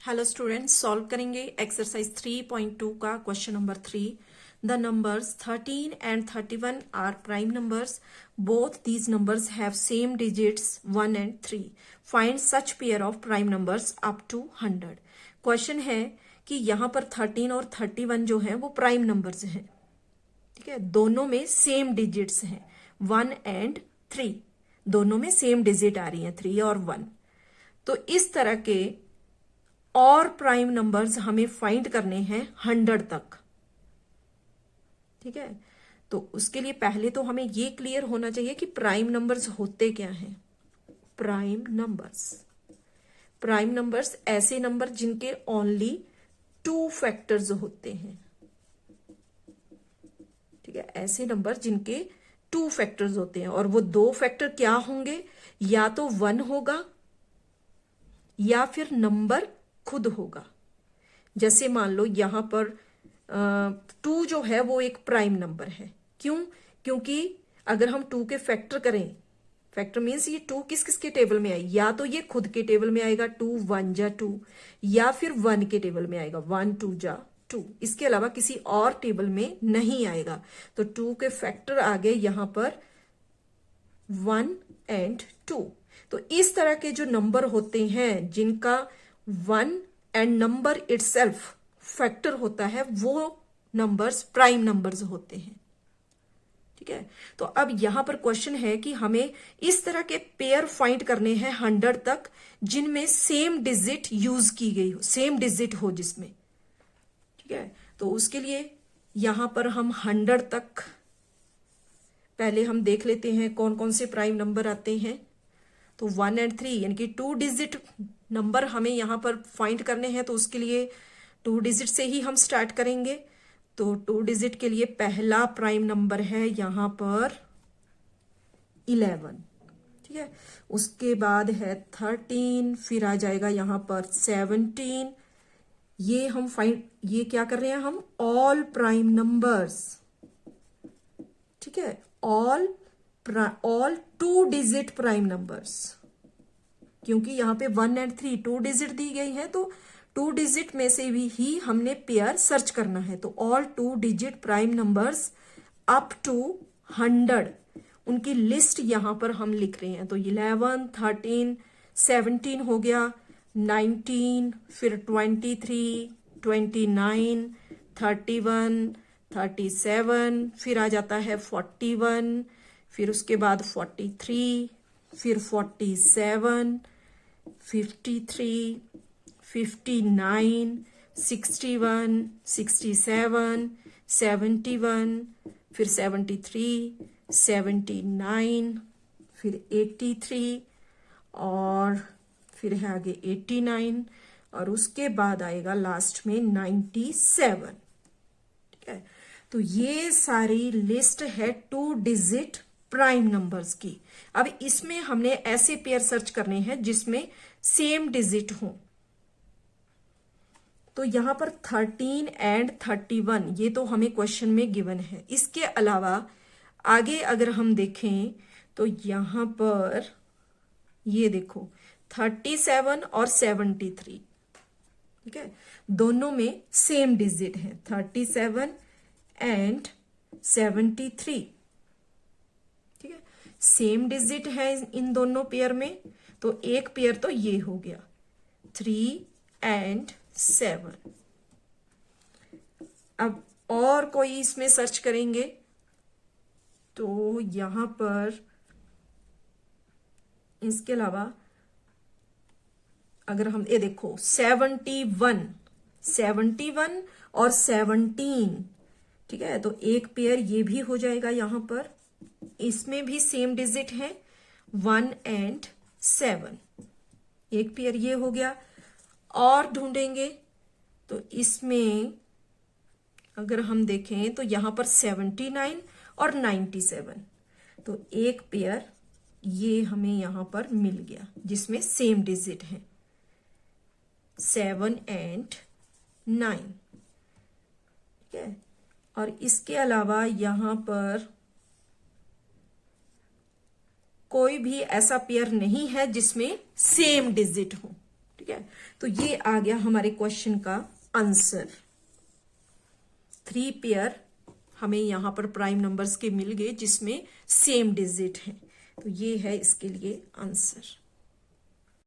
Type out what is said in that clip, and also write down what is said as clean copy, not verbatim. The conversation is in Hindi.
हेलो स्टूडेंट्स, सॉल्व करेंगे एक्सरसाइज 3.2 का question number 3। The numbers 13 and 31 are prime numbers. Both these numbers have same digits 1 and 3। Find such pair of prime numbers up to 100। Question है कि यहाँ पर 13 और 31 जो है वो प्राइम नंबर्स हैं। ठीक है, दोनों में सेम डिजिट्स हैं 1 एंड 3। दोनों में सेम डिजिट आ रही है 3 और 1। तो इस तरह के और प्राइम नंबर्स हमें फाइंड करने हैं 100 तक। ठीक है, तो उसके लिए पहले तो हमें ये क्लियर होना चाहिए कि प्राइम नंबर्स होते क्या हैं। प्राइम नंबर्स ऐसे नंबर जिनके ओनली 2 फैक्टर्स होते हैं। ठीक है, ऐसे नंबर जिनके 2 फैक्टर्स होते हैं और वो 2 फैक्टर क्या होंगे, या तो 1 होगा या फिर नंबर खुद होगा। जैसे मान लो यहां पर 2 जो है वो एक प्राइम नंबर है। क्योंकि अगर हम 2 के फैक्टर करें, फैक्टर मीन्स ये 2 किस किस के टेबल में आए, या तो ये खुद के टेबल में आएगा 2 1 जा 2, या फिर 1 के टेबल में आएगा 1 2 जा 2। इसके अलावा किसी और टेबल में नहीं आएगा। तो 2 के फैक्टर आ गए यहां पर 1 एंड 2। तो इस तरह के जो नंबर होते हैं जिनका 1 एंड नंबर इटसेल्फ फैक्टर होता है, वो नंबर्स प्राइम नंबर्स होते हैं। ठीक है, तो अब यहां पर क्वेश्चन है कि हमें इस तरह के पेयर फाइंड करने हैं 100 तक जिनमें सेम डिजिट यूज की गई हो, सेम डिजिट हो जिसमें। ठीक है, तो उसके लिए यहां पर हम 100 तक पहले हम देख लेते हैं कौन कौन से प्राइम नंबर आते हैं। तो 1 एंड 3 यानी कि 2 डिजिट नंबर हमें यहां पर फाइंड करने हैं। तो उसके लिए 2 डिजिट से ही हम स्टार्ट करेंगे। तो 2 डिजिट के लिए पहला प्राइम नंबर है यहां पर 11। ठीक है, उसके बाद है 13, फिर आ जाएगा यहां पर 17। ये क्या कर रहे हैं हम, ऑल प्राइम नंबर्स। ठीक है, ऑल 2 डिजिट प्राइम नंबर्स, क्योंकि यहां पे 1 एंड 3 2 डिजिट दी गई है। तो 2 डिजिट में से भी ही हमने पेयर सर्च करना है। तो all 2 digit prime numbers up to 100, उनकी लिस्ट यहां पर हम लिख रहे हैं। तो 11 13 17 हो गया, 19, फिर 23 29 31 37, फिर आ जाता है 41, फिर उसके बाद 43, फिर 47 53 59 61 67 71, फिर 73 79, फिर 83 और फिर है आगे 89 और उसके बाद आएगा लास्ट में 97। ठीक है, तो ये सारी लिस्ट है 2 डिजिट प्राइम नंबर्स की। अब इसमें हमने ऐसे पेयर सर्च करने हैं जिसमें सेम डिजिट हो। तो यहां पर 13 एंड 31 ये तो हमें क्वेश्चन में गिवन है। इसके अलावा आगे अगर हम देखें तो यहां पर ये देखो 37 और 73। ठीक है, दोनों में सेम डिजिट है 37 एंड 73। ठीक है, सेम डिजिट है इन दोनों पेयर में। तो एक पेयर तो ये हो गया 3 एंड 7। अब और कोई इसमें सर्च करेंगे तो यहां पर इसके अलावा अगर हम ये देखो 71 और 17। ठीक है, तो एक पेयर ये भी हो जाएगा यहां पर। इसमें भी सेम डिजिट है 1 एंड 7। एक पेयर ये हो गया। और ढूंढेंगे तो इसमें अगर हम देखें तो यहां पर 79 और 97। तो एक पेयर ये हमें यहां पर मिल गया जिसमें सेम डिजिट है 7 एंड 9। ठीक है, और इसके अलावा यहां पर कोई भी ऐसा पेयर नहीं है जिसमें सेम डिजिट हो। ठीक है, तो ये आ गया हमारे क्वेश्चन का आंसर। 3 पेयर हमें यहां पर प्राइम नंबर्स के मिल गए जिसमें सेम डिजिट है, तो ये है इसके लिए आंसर।